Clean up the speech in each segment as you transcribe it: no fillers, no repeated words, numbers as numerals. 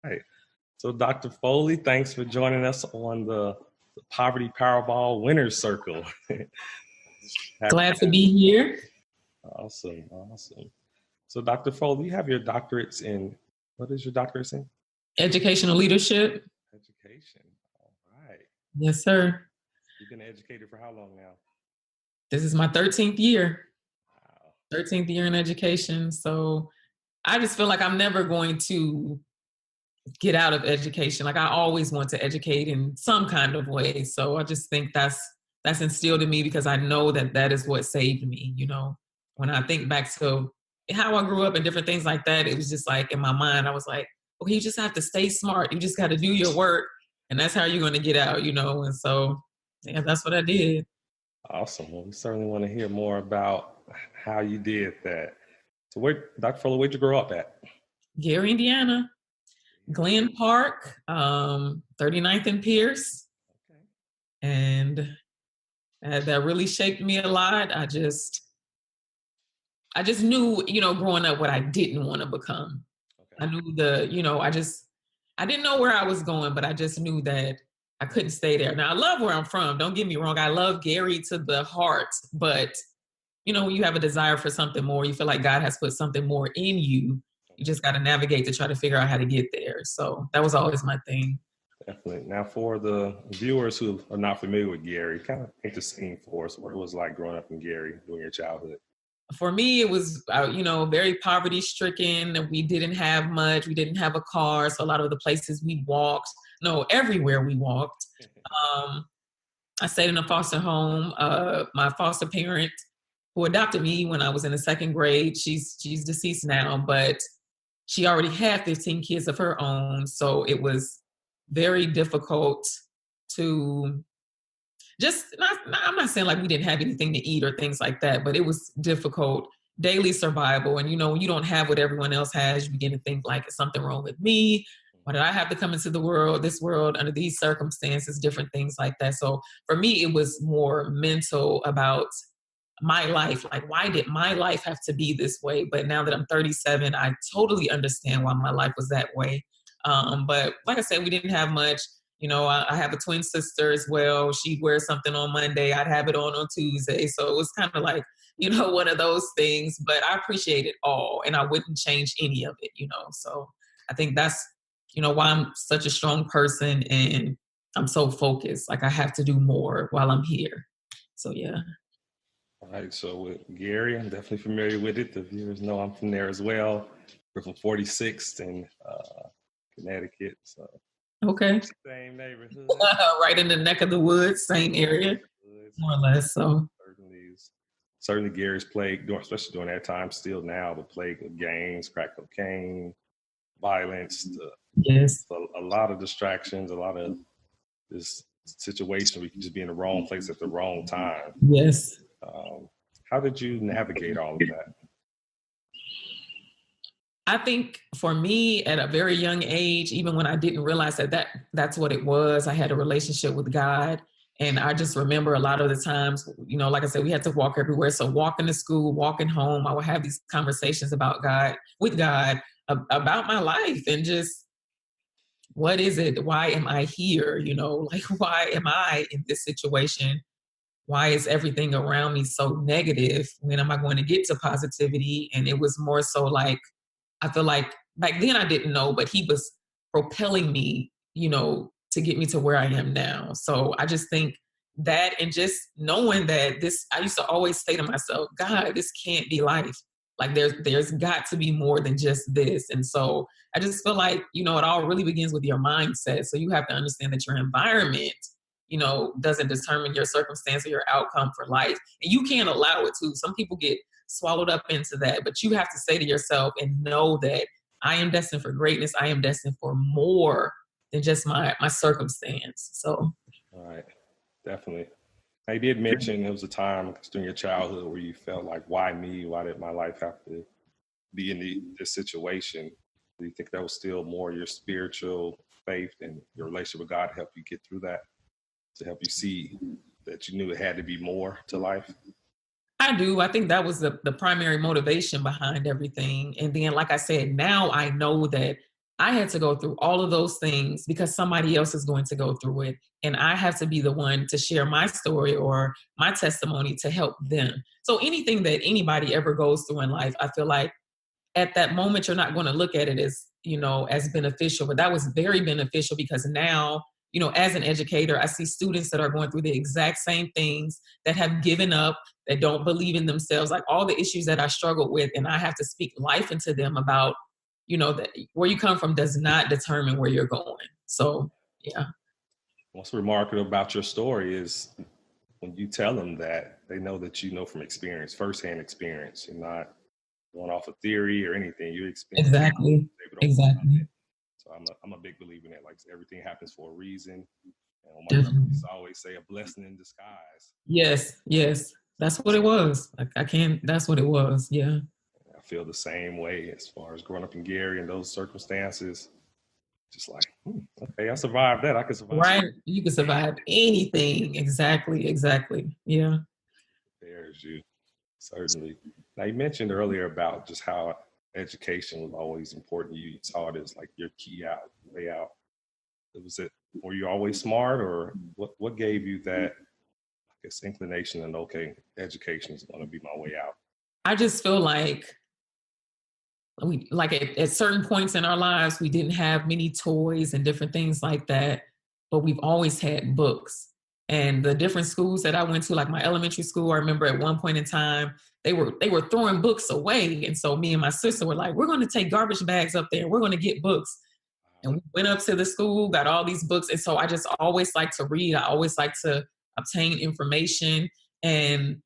Right. So, Dr. Foley, thanks for joining us on the Poverty Powerball Winners Circle. Glad to be here. Awesome. So, Dr. Foley, you have your doctorates in, what is your doctorates in? Educational leadership. Education. All right. Yes, sir. You've been an educator for how long now? This is my 13th year. Wow. 13th year in education. So I just feel like I'm never going to get out of education. Like I always want to educate in some kind of way. So I just think that's instilled in me because I know that is what saved me. You know, when I think back to how I grew up and different things like that, it was just like in my mind, I was like, okay, you just have to stay smart. You just got to do your work. And that's how you're going to get out, you know? And so, yeah, that's what I did. Awesome. Well, we certainly want to hear more about how you did that. So Dr. Foley, where'd you grow up at? Gary, Indiana. Glen Park, 39th and Pierce. Okay. And that really shaped me a lot. I just knew, you know, growing up what I didn't want to become. Okay. I knew I didn't know where I was going, but I just knew that I couldn't stay there. Now I love where I'm from. Don't get me wrong. I love Gary to the heart, but you know, when you have a desire for something more, you feel like God has put something more in you. You just got to navigate to try to figure out how to get there. So that was always my thing. Definitely. Now, for the viewers who are not familiar with Gary, kind of paint the scene for us, what it was like growing up in Gary during your childhood. For me, it was, very poverty stricken. We didn't have much. We didn't have a car. So a lot of the places we walked, everywhere we walked. I stayed in a foster home. My foster parent who adopted me when I was in the second grade, she's deceased now, but she already had 15 kids of her own. So it was very difficult to I'm not saying like we didn't have anything to eat or things like that, but it was difficult daily survival. And, when you don't have what everyone else has, you begin to think like, is something wrong with me? Why did I have to come into this world under these circumstances, different things like that. So for me, it was more mental about my life. Like, why did my life have to be this way? But now that I'm 37, I totally understand why my life was that way. But like I said, we didn't have much. I have a twin sister as well. She'd wear something on Monday. I'd have it on Tuesday. So it was kind of like, one of those things. But I appreciate it all. And I wouldn't change any of it, So I think that's, why I'm such a strong person and I'm so focused. Like I have to do more while I'm here. So, yeah. All right. So with Gary, I'm definitely familiar with it. The viewers know I'm from there as well. We're from 46th in Connecticut. So. Okay. Same neighborhood. Right in the neck of the woods, same area, more or less. So certainly Gary's plagued, especially during that time, still now, the plague of gangs, crack cocaine, violence. Yes. A lot of distractions, a lot of this situation where you can just be in the wrong place at the wrong time. Yes. How did you navigate all of that? I think for me at a very young age, even when I didn't realize that's what it was, I had a relationship with God. And I just remember a lot of the times, like I said, we had to walk everywhere. So walking to school, walking home, I would have these conversations about God, about my life and just, what is it? Why am I here? Like, why am I in this situation? Why is everything around me so negative? When am I going to get to positivity? And it was more so like, I feel like back then I didn't know, but he was propelling me, to get me to where I am now. So I just think that, and just knowing that I used to always say to myself, God, this can't be life. Like there's got to be more than just this. And so I just feel like, it all really begins with your mindset. So you have to understand that your environment, doesn't determine your circumstance or your outcome for life. And you can't allow it to. Some people get swallowed up into that, but you have to say to yourself and know that I am destined for greatness. I am destined for more than just my circumstance. So. All right. Definitely. I did mention it was a time during your childhood where you felt like, why me? Why did my life have to be in this situation? Do you think that was still more your spiritual faith and your relationship with God to help you get through that, to help you see that you knew it had to be more to life? I do. I think that was the primary motivation behind everything. And then, like I said, now I know that I had to go through all of those things because somebody else is going to go through it. And I have to be the one to share my story or my testimony to help them. So anything that anybody ever goes through in life, I feel like at that moment, you're not going to look at it as, as beneficial, but that was very beneficial because now, as an educator, I see students that are going through the exact same things, that have given up, that don't believe in themselves, like all the issues that I struggled with. And I have to speak life into them about, that where you come from does not determine where you're going. So, yeah. What's remarkable about your story is when you tell them that, they know that you know from experience, firsthand experience. You're not going off of theory or anything. You experience Exactly. it. Exactly. So I'm a big believer in that. Like everything happens for a reason. And my Definitely. grandma always say, a blessing in disguise. Yes. Yes. That's what it was. That's what it was. Yeah. I feel the same way as far as growing up in Gary and those circumstances. Just like, okay, I survived that. I could survive. Right. You can survive anything. Exactly. Exactly. Yeah. There's you. Certainly. Now, you mentioned earlier about just how education was always important. You saw it as like your key out, way out. Were you always smart, or what gave you that, I guess, inclination and okay, education is going to be my way out? I just feel like at certain points in our lives, we didn't have many toys and different things like that, but we've always had books. And the different schools that I went to, like my elementary school, I remember at one point in time, they were throwing books away. And so me and my sister were like, we're going to take garbage bags up there and we're going to get books. And we went up to the school, got all these books. And so I just always like to read. I always like to obtain information. And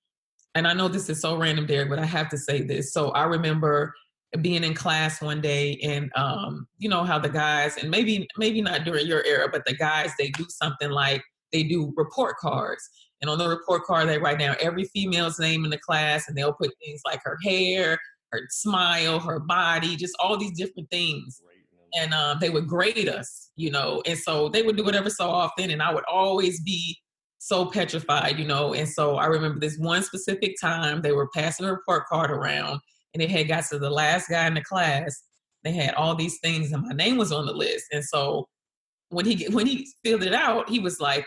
I know this is so random, Derek, but I have to say this. So I remember being in class one day, and you know how the guys, and maybe not during your era, but the guys, they do something like they do report cards. And on the report card, they write down every female's name in the class, and they'll put things like her hair, her smile, her body, just all these different things. And they would grade us, and so they would do it ever so often. And I would always be so petrified, And so I remember this one specific time they were passing a report card around, and it had got to the last guy in the class. They had all these things, and my name was on the list. And so when he filled it out, he was like,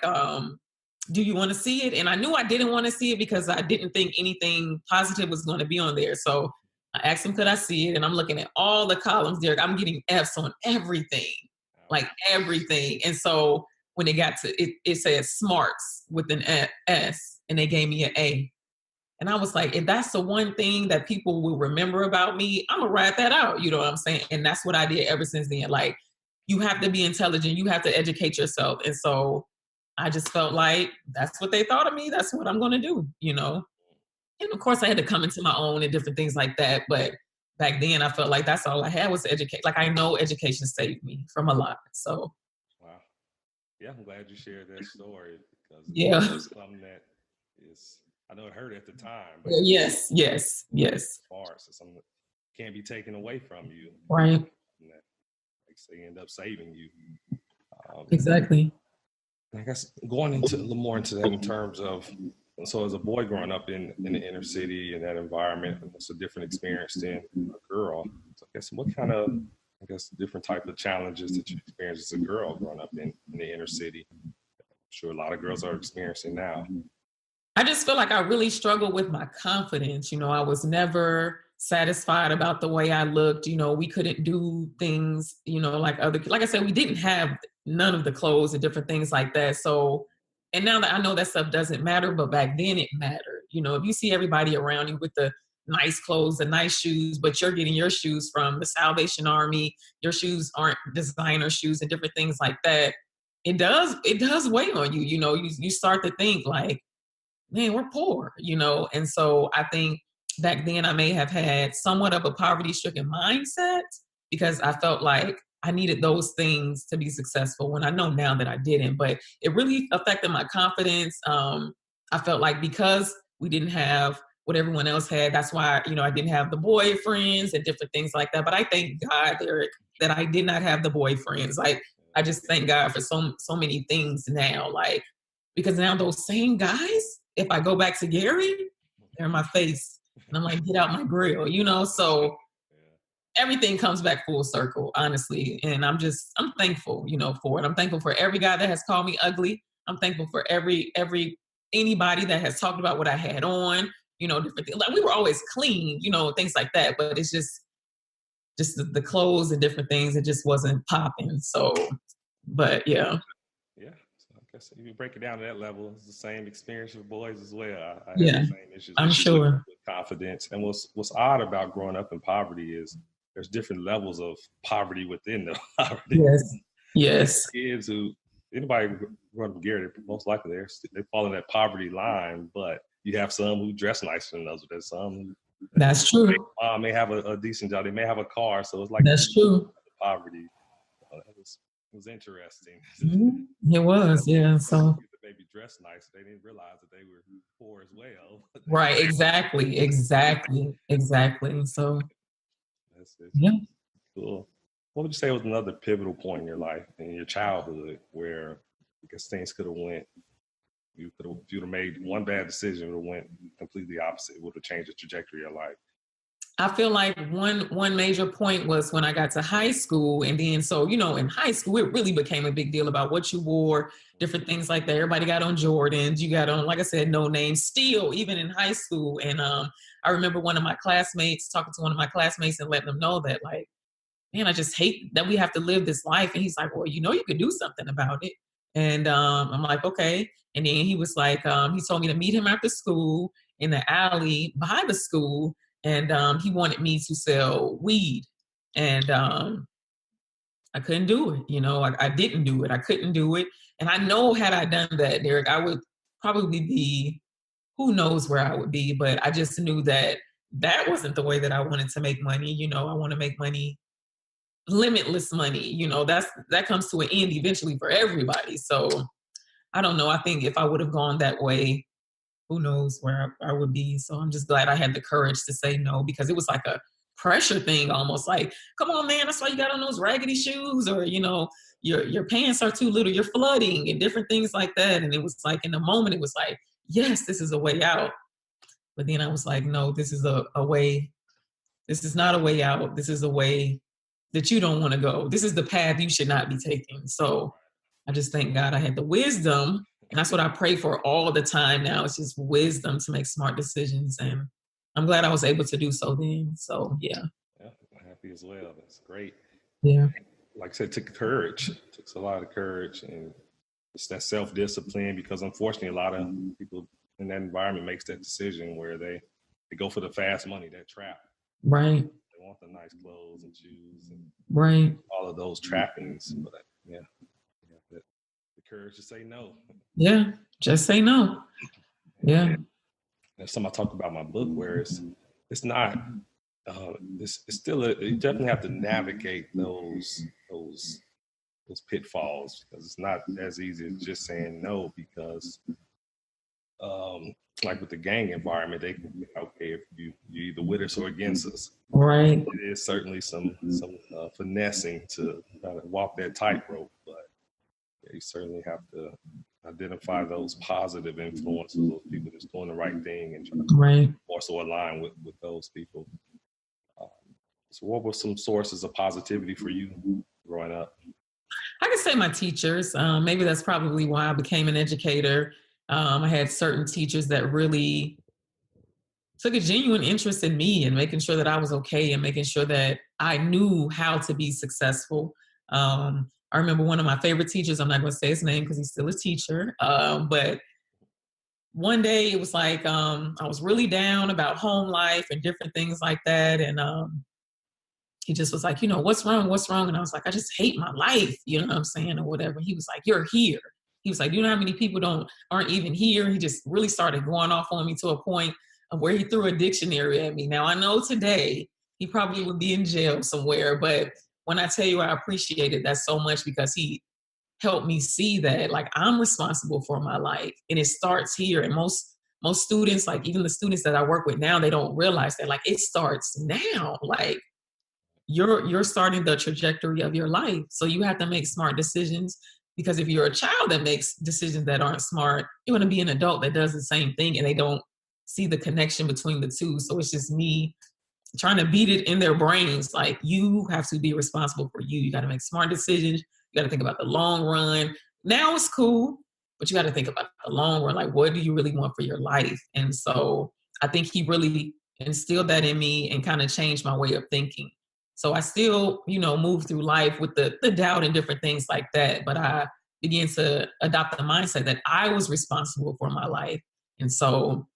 do you want to see it? And I knew I didn't want to see it because I didn't think anything positive was going to be on there. So I asked him, could I see it? And I'm looking at all the columns, Derek. I'm getting F's on everything, like everything. And so when it got to it, it said smarts with an S, and they gave me an A. And I was like, if that's the one thing that people will remember about me, I'm gonna write that out. You know what I'm saying? And that's what I did ever since then. Like, you have to be intelligent. You have to educate yourself. And so I just felt like that's what they thought of me. That's what I'm gonna do, And of course I had to come into my own and different things like that. But back then I felt like that's all I had was to educate. Like, I know education saved me from a lot. So. Wow. Yeah, I'm glad you shared that story because it's something that is, I know it hurt at the time. But yes. Far, so something that can't be taken away from you. Right. That, like say, end up saving you. Exactly. I guess going into a little more into that in terms of, so as a boy growing up in the inner city in that environment, it's a different experience than a girl. So I guess what kind of, different type of challenges that you experienced as a girl growing up in the inner city? I'm sure a lot of girls are experiencing now. I just feel like I really struggled with my confidence. I was never satisfied about the way I looked. We couldn't do things, like I said, we didn't have none of the clothes and different things like that. So, and now that I know that stuff doesn't matter, but back then it mattered. If you see everybody around you with the nice clothes and nice shoes, but you're getting your shoes from the Salvation Army, your shoes aren't designer shoes and different things like that. It does weigh on you. You start to think like, man, we're poor, And so I think back then I may have had somewhat of a poverty-stricken mindset because I felt like I needed those things to be successful when I know now that I didn't. But it really affected my confidence. I felt like because we didn't have what everyone else had, that's why, I didn't have the boyfriends and different things like that. But I thank God, Eric, that I did not have the boyfriends. Like, I just thank God for so many things now. Like, because now those same guys, if I go back to Gary, they're in my face. And I'm like, get out my grill, So everything comes back full circle, honestly. And I'm thankful, for it. I'm thankful for every guy that has called me ugly. I'm thankful for anybody that has talked about what I had on, different things. Like we were always clean, things like that. But it's just the clothes and different things. It just wasn't popping. So, but yeah. Yeah. So I guess if you break it down to that level, it's the same experience for boys as well. I Yeah, had the same issues. I'm sure. With confidence. And what's odd about growing up in poverty is there's different levels of poverty within the poverty. Yes. Yes. Kids anybody growing up in Gary, most likely they fall in that poverty line, but you have some who dress nicer than others. There's some That's true. Mom may have a decent job. They may have a car. So it's like that's true. Poverty. It was interesting. Mm-hmm. It was, yeah. So the baby dressed nice. They didn't realize that they were poor as well. Right. Exactly. So That's yeah. Cool. What would you say was another pivotal point in your life, in your childhood, where I guess things could have went? If you'd have made one bad decision, it would have went completely opposite. It would have changed the trajectory of life. I feel like one major point was when I got to high school. And then, so, in high school, it really became a big deal about what you wore, different things like that. Everybody got on Jordans. You got on, like I said, no name still, even in high school. And I remember talking to one of my classmates and letting them know that, like, man, I just hate that we have to live this life. And he's like, well, you could do something about it. And I'm like, okay. And then he was like, he told me to meet him after school in the alley behind the school. And he wanted me to sell weed. And I couldn't do it. I didn't do it. I couldn't do it. And I know had I done that, Derek, I would probably be, who knows where I would be. But I just knew that wasn't the way that I wanted to make money. I want to make money, limitless money. That comes to an end eventually for everybody. So I don't know. I think if I would have gone that way, who knows where I would be. So I'm just glad I had the courage to say no, because it was like a pressure thing, almost like, come on, man, that's why you got on those raggedy shoes, or, your pants are too little, you're flooding, and different things like that. And it was like, in the moment, it was like, yes, this is a way out. But then I was like, no, this is a way. This is not a way out. This is a way that you don't want to go. This is the path you should not be taking. So I just thank God I had the wisdom. And that's what I pray for all the time now. It's just wisdom to make smart decisions. And I'm glad I was able to do so then. So, yeah. Yeah, I'm happy as well. That's great. Yeah. Like I said, it took courage. It took a lot of courage, and it's that self-discipline, because unfortunately a lot of people in that environment makes that decision where they go for the fast money, that trap. Right. They want the nice clothes and shoes and right. all of those trappings. But the courage to say no. Yeah, just say no. Yeah. That's something I talk about in my book, where it's not, it's still, you definitely have to navigate those pitfalls, because it's not as easy as just saying no, because like with the gang environment, they can be, okay, if you either with us or against us. Right. It is certainly some finessing to try to walk that tightrope, but you certainly have to identify those positive influences, those people that's doing the right thing, and try to also align with those people. So what were some sources of positivity for you growing up? I could say my teachers. Maybe that's probably why I became an educator. I had certain teachers that really took a genuine interest in me and making sure that I was okay and making sure that I knew how to be successful. I remember one of my favorite teachers, I'm not going to say his name because he's still a teacher, but one day it was like I was really down about home life and different things like that. And he just was like, what's wrong? What's wrong? And I was like, I just hate my life, you know what I'm saying, or whatever. He was like, you're here. He was like, you know how many people aren't even here? He just really started going off on me to a point of where he threw a dictionary at me. Now, I know today he probably would be in jail somewhere, but when I tell you I appreciated that so much, because he helped me see that, like, I'm responsible for my life, and it starts here. And most students, like even the students that I work with now, they don't realize that, like, it starts now. Like, you're starting the trajectory of your life. So you have to make smart decisions, because if you're a child that makes decisions that aren't smart, you're going to be an adult that does the same thing, and they don't see the connection between the two. So it's just me trying to beat it in their brains. Like, you have to be responsible for you. You got to make smart decisions. You got to think about the long run. Now it's cool, but you got to think about the long run. Like, what do you really want for your life? And so I think he really instilled that in me and kind of changed my way of thinking. So I still, move through life with the doubt and different things like that. But I began to adopt the mindset that I was responsible for my life. And so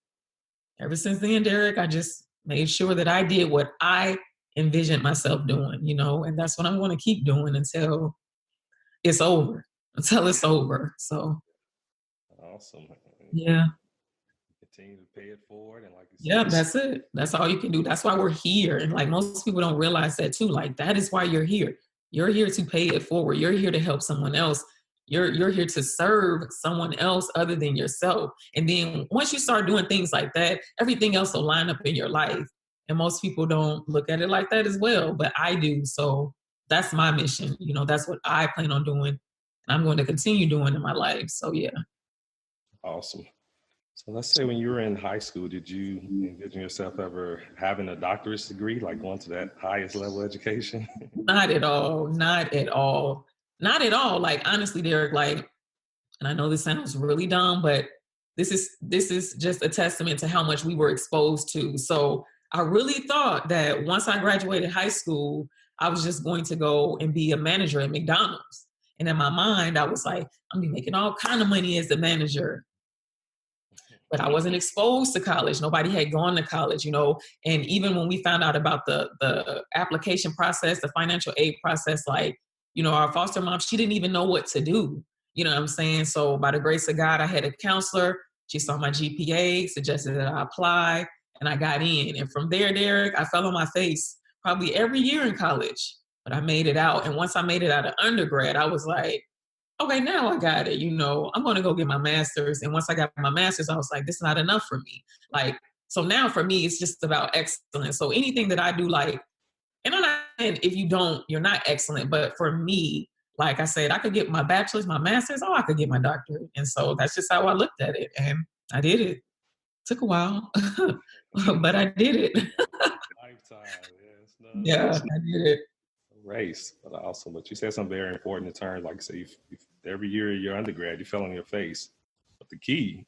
ever since then, Derek, I just made sure that I did what I envisioned myself doing, and that's what I'm going to keep doing until it's over, So, Awesome. yeah. Continue to pay it forward. And like you Yeah, said, that's it. That's all you can do. That's why we're here. And like, most people don't realize that too. Like, that is why you're here. You're here to pay it forward. You're here to help someone else. You're here to serve someone else other than yourself. And then once you start doing things like that, everything else will line up in your life. And most people don't look at it like that as well, but I do. So that's my mission. That's what I plan on doing. And I'm going to continue doing in my life. So yeah. awesome. So let's say when you were in high school, did you envision yourself ever having a doctorate degree, like going to that highest level of education? Not at all. Not at all. Not at all. Like, honestly, Derek, like, and I know this sounds really dumb, but this is just a testament to how much we were exposed to. So I really thought that once I graduated high school, I was just going to go and be a manager at McDonald's. And in my mind, I was like, I'm gonna be making all kind of money as a manager. But I wasn't exposed to college. Nobody had gone to college, And even when we found out about the application process, the financial aid process, like, our foster mom, she didn't even know what to do. You know what I'm saying? So by the grace of God, I had a counselor. She saw my GPA, suggested that I apply, and I got in. And from there, Derek, I fell on my face probably every year in college, but I made it out. And once I made it out of undergrad, I was like, okay, now I got it. I'm going to go get my master's. And once I got my master's, I was like, this is not enough for me. Like, so now for me, it's just about excellence. So anything that I do, like, and I'm not saying if you don't, you're not excellent. But for me, like I said, I could get my bachelor's, my master's, I could get my doctorate. And so that's just how I looked at it. And I did it. Took a while, but I did it. Lifetime. Yeah, it's not Yeah, I did it. a race, but awesome. But you said something very important in terms, like I say, every year you're undergrad, you fell on your face. But the key,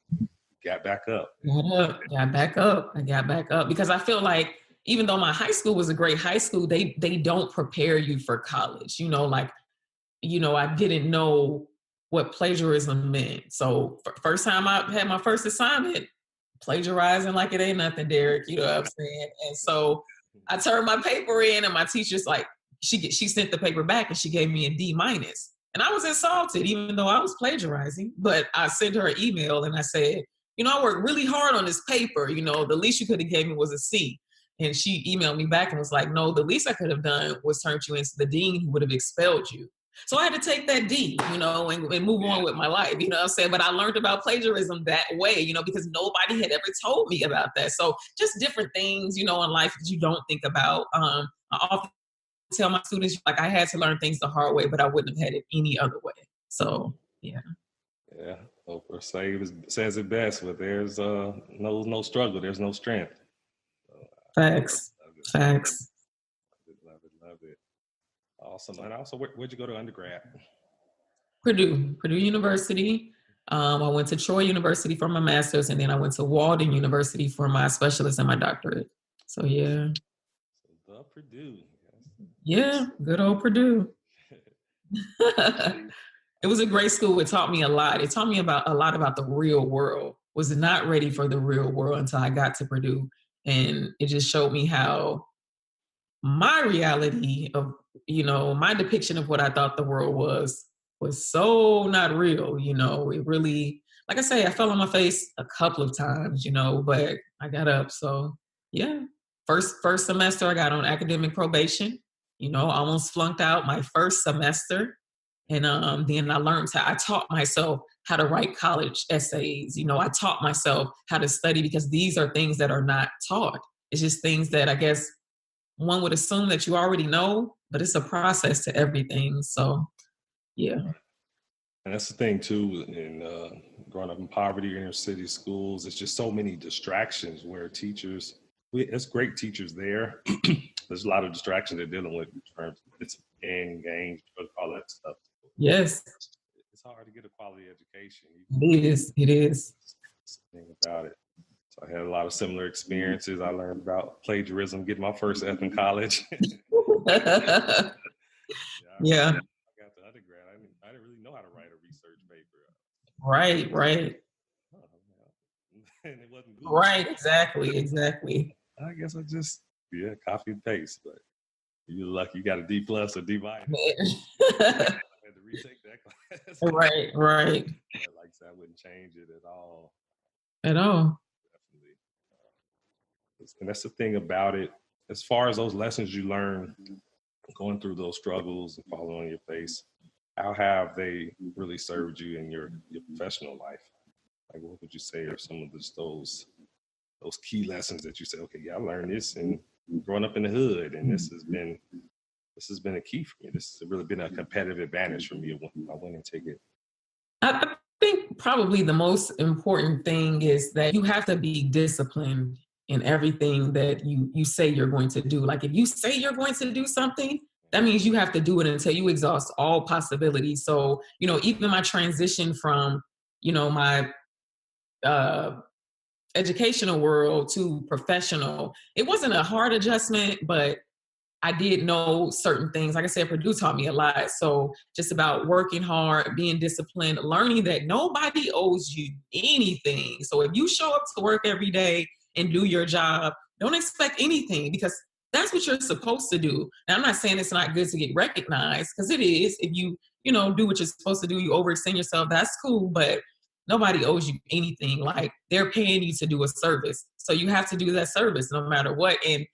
got back up. Got back up. I got back up because I feel like even though my high school was a great high school, they don't prepare you for college. I didn't know what plagiarism meant. So first time I had my first assignment, plagiarizing like it ain't nothing, Derek. You know what I'm saying? And so I turned my paper in, and my teacher's like, she sent the paper back, and she gave me a D minus. And I was insulted, even though I was plagiarizing. But I sent her an email, and I said, I worked really hard on this paper. The least you could have gave me was a C. And she emailed me back and was like, no, the least I could have done was turned you into the dean who would have expelled you. So I had to take that D, and move on with my life, you know what I'm saying? But I learned about plagiarism that way, because nobody had ever told me about that. So just different things, in life that you don't think about. I often tell my students, like, I had to learn things the hard way, but I wouldn't have had it any other way. So, yeah. Yeah, Oprah says it best, but there's no struggle, there's no strength. Facts. Facts. Love it. Awesome. And also, where'd you go to undergrad? Purdue University. I went to Troy University for my master's, and then I went to Walden University for my specialist and my doctorate. So yeah. So the Purdue. Yeah, good old Purdue. It was a great school. It taught me a lot. It taught me a lot about the real world. Was not ready for the real world until I got to Purdue. And it just showed me how my reality of, my depiction of what I thought the world was so not real. It really, like I say, I fell on my face a couple of times, but I got up. So yeah. First semester I got on academic probation, almost flunked out my first semester. And then I taught myself how to write college essays. I taught myself how to study because these are things that are not taught. It's just things that I guess one would assume that you already know, but it's a process to everything. So, yeah. And that's the thing too, in growing up in poverty, inner city schools, it's just so many distractions where teachers It's great teachers there. There's a lot of distractions they're dealing with in terms of discipline, games, all that stuff. Yes, It's hard to get a quality education. it is. It is. That's the thing about it. So I had a lot of similar experiences. I learned about plagiarism, getting my first F in college. Yeah. I got to undergrad. I didn't really know how to write a research paper. Right. Right. And it wasn't good. Right. Exactly. Exactly. I guess I just copy and paste. But you're lucky you got a D plus or D minus. I had to retake that class. Right. Right. Like I said, I wouldn't change it at all. At all. Definitely. And that's the thing about it. As far as those lessons you learn going through those struggles and falling on your face, how have they really served you in your professional life? Like, what would you say are some of those key lessons that you say, okay, yeah, I learned this and growing up in the hood, and this has been a key for me. This has really been a competitive advantage for me, my winning ticket. I think probably the most important thing is that you have to be disciplined in everything that you say you're going to do. Like if you say you're going to do something, that means you have to do it until you exhaust all possibilities. So, even my transition from, my educational world to professional, it wasn't a hard adjustment, but I did know certain things. Like I said, Purdue taught me a lot. So just about working hard, being disciplined, learning that nobody owes you anything. So if you show up to work every day and do your job, don't expect anything because that's what you're supposed to do. Now, I'm not saying it's not good to get recognized because it is. If you, do what you're supposed to do, you overextend yourself, that's cool. But nobody owes you anything. Like they're paying you to do a service. So you have to do that service no matter what. And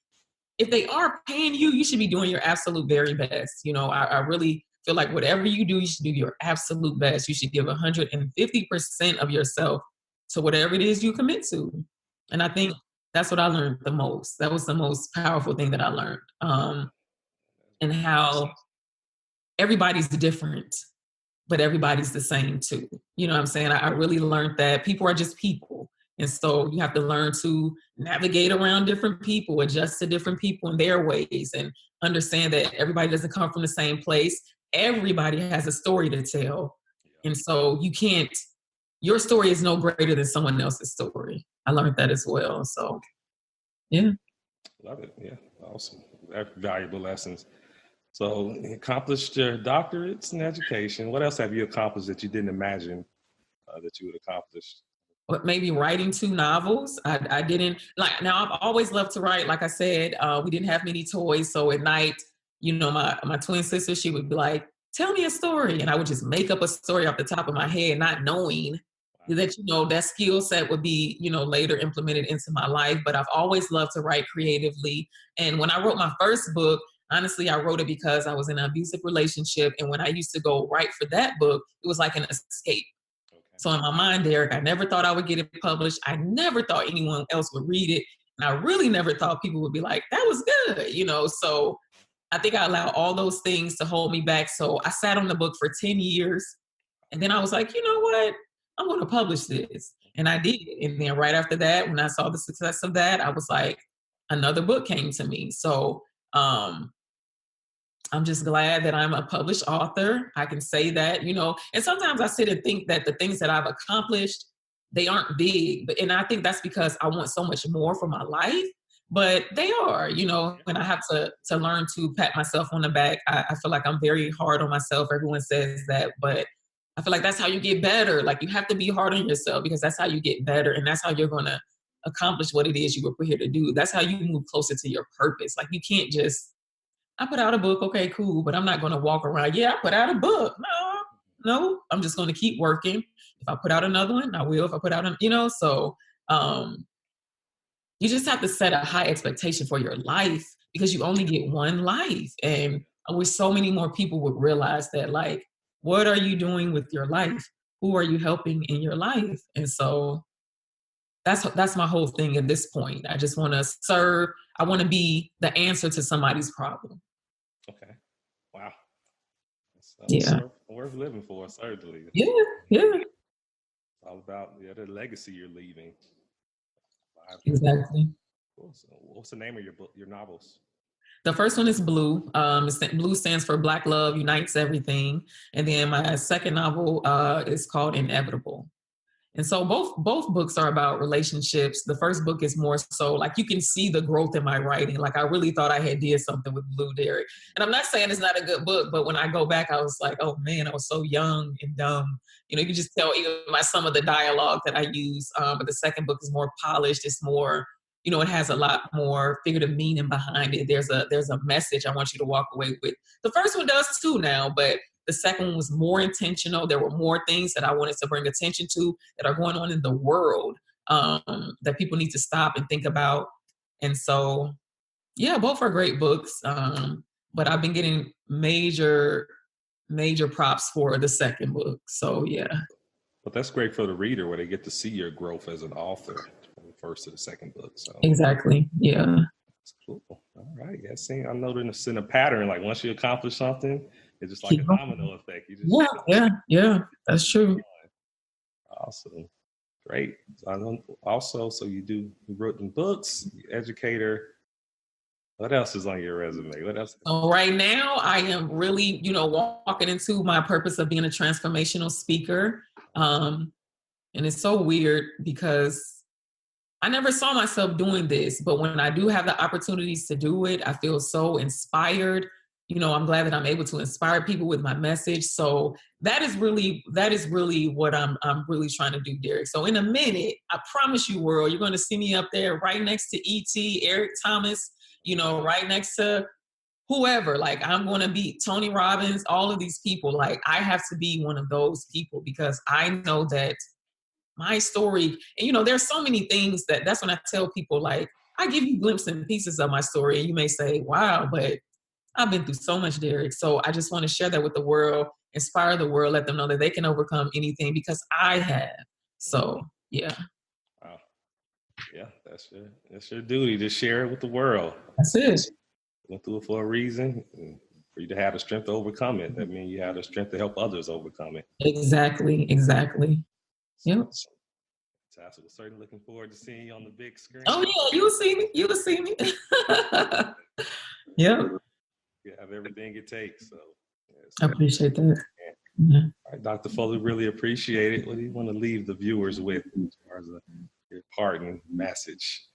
if they are paying you, you should be doing your absolute very best. I really feel like whatever you do, you should do your absolute best. You should give 150% of yourself to whatever it is you commit to. And I think that's what I learned the most. That was the most powerful thing that I learned. And how everybody's different, but everybody's the same too. You know what I'm saying? I really learned that people are just people. And so you have to learn to navigate around different people, adjust to different people in their ways, and understand that everybody doesn't come from the same place. Everybody has a story to tell. And so your story is no greater than someone else's story. I learned that as well. So, yeah. Love it. Yeah. Awesome. Valuable lessons. So you accomplished your doctorates in education. What else have you accomplished that you didn't imagine that you would accomplish? Maybe writing 2 novels. I didn't like. Now I've always loved to write. Like I said, we didn't have many toys, so at night, my twin sister, she would be like, "Tell me a story," and I would just make up a story off the top of my head, not knowing that that skill set would be later implemented into my life. But I've always loved to write creatively. And when I wrote my first book, honestly, I wrote it because I was in an abusive relationship, and when I used to go write for that book, it was like an escape. So in my mind, Derek, I never thought I would get it published. I never thought anyone else would read it. And I really never thought people would be like, that was good, So I think I allowed all those things to hold me back. So I sat on the book for 10 years. And then I was like, you know what? I'm going to publish this. And I did. And then right after that, when I saw the success of that, I was like, another book came to me. So I'm just glad that I'm a published author. I can say that, and sometimes I sit and think that the things that I've accomplished, they aren't big. And I think that's because I want so much more for my life, but they are, and I have to learn to pat myself on the back. I feel like I'm very hard on myself. Everyone says that, but I feel like that's how you get better. Like you have to be hard on yourself because that's how you get better. And that's how you're going to accomplish what it is you were put here to do. That's how you move closer to your purpose. Like you can't just, I put out a book, okay, cool, but I'm not going to walk around, I put out a book. No, I'm just going to keep working. If I put out another one, I will. If I put out, so you just have to set a high expectation for your life because you only get one life. And I wish so many more people would realize that, like, what are you doing with your life? Who are you helping in your life? And so that's my whole thing at this point. I just want to serve. I want to be the answer to somebody's problem. Okay. Wow. Yeah. Worth living for, certainly. Yeah. It's all about the legacy you're leaving. Exactly. What's the name of your book, your novels? The first one is Blue. Blue stands for Black Love Unites Everything. And then my second novel is called Inevitable. And so both books are about relationships. The first book is more so like you can see the growth in my writing. Like I really thought I had did something with Blue, Derek. And I'm not saying it's not a good book, but when I go back, I was like, oh man, I was so young and dumb. You know, you can just tell even by some of the dialogue that I use. But the second book is more polished. It's more, you know, it has a lot more figurative meaning behind it. There's a message I want you to walk away with. The first one does too now, but the second one was more intentional. There were more things that I wanted to bring attention to that are going on in the world that people need to stop and think about. And so, yeah, both are great books. But I've been getting major props for the second book. So, yeah. But that's great for the reader where they get to see your growth as an author from the first to the second book. So Exactly. Yeah. that's cool. All right. Yeah, see, I'm noticing a pattern. Like once you accomplish something, it's just like a domino effect. You just yeah. That's true. Awesome. Great. So I know also, so you written books, educator. What else is on your resume? What else? So right now I am really, you know, walking into my purpose of being a transformational speaker. And it's so weird because I never saw myself doing this, but when I do have the opportunities to do it, I feel so inspired. You know, I'm glad that I'm able to inspire people with my message. So that is really what I'm really trying to do, Derek. So in a minute, I promise you, world, you're going to see me up there right next to E.T., Eric Thomas, you know, right next to whoever. Like I'm going to beat Tony Robbins, all of these people. Like I have to be one of those people because I know that my story, and you know, there's so many things that's when I tell people, like, I give you glimpses and pieces of my story, and you may say, wow, but I've been through so much, Derek. So I just want to share that with the world, inspire the world, let them know that they can overcome anything because I have. So, yeah. Wow. Yeah, that's your duty to share it with the world. That's it. Went through it for a reason. And for you to have the strength to overcome it, that means you have the strength to help others overcome it. Exactly. Yep. Fantastic. We're certainly looking forward to seeing you on the big screen. Oh yeah, you will see me. Yeah. You have everything it takes. So I appreciate that. Yeah. All right, Dr. Foley, really appreciate it. What do you want to leave the viewers with as far as your parting message?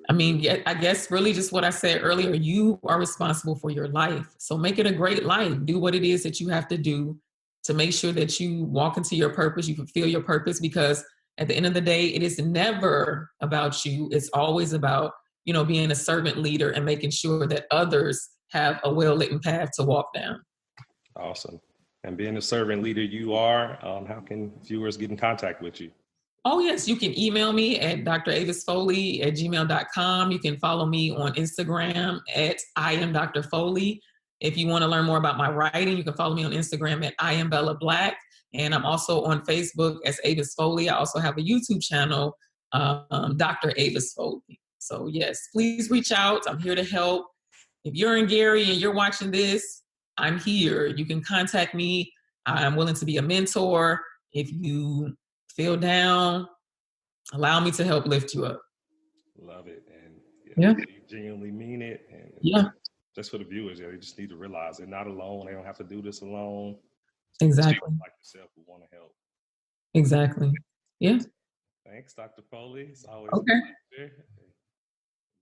I mean, I guess really just what I said earlier, you are responsible for your life. So make it a great life. Do what it is that you have to do to make sure that you walk into your purpose, you fulfill your purpose, because at the end of the day, it is never about you. It's always about, you know, being a servant leader and making sure that others have a well-lit path to walk down. Awesome. And being a servant leader you are, how can viewers get in contact with you? Oh, yes. You can email me at dravisfoley@gmail.com. You can follow me on Instagram at I am Dr. Foley. If you want to learn more about my writing, you can follow me on Instagram at I am Bella Black. And I'm also on Facebook as Avis Foley. I also have a YouTube channel, Dr. Avis Foley. So, yes, please reach out. I'm here to help. If you're in Gary and you're watching this, I'm here. You can contact me. I'm willing to be a mentor. If you feel down, allow me to help lift you up. Love it. And Yeah. You genuinely mean it. And Yeah. Just for the viewers, they just need to realize they're not alone. They don't have to do this alone. Exactly. People like yourself who want to help. Exactly. Yeah. Thanks, Dr. Foley. It's always Okay. a pleasure.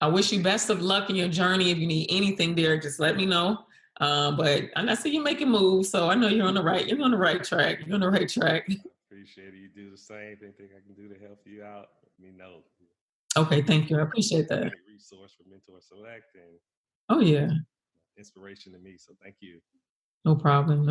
I wish you best of luck in your journey. If you need anything, Derek, just let me know. But I see you making moves, so I know you're on the right track. You're on the right track. Appreciate it. You do the same. Anything I can do to help you out, let me know. Okay, thank you. I appreciate that. Resource for Mentor Select and oh yeah, inspiration to me. So thank you. No problem.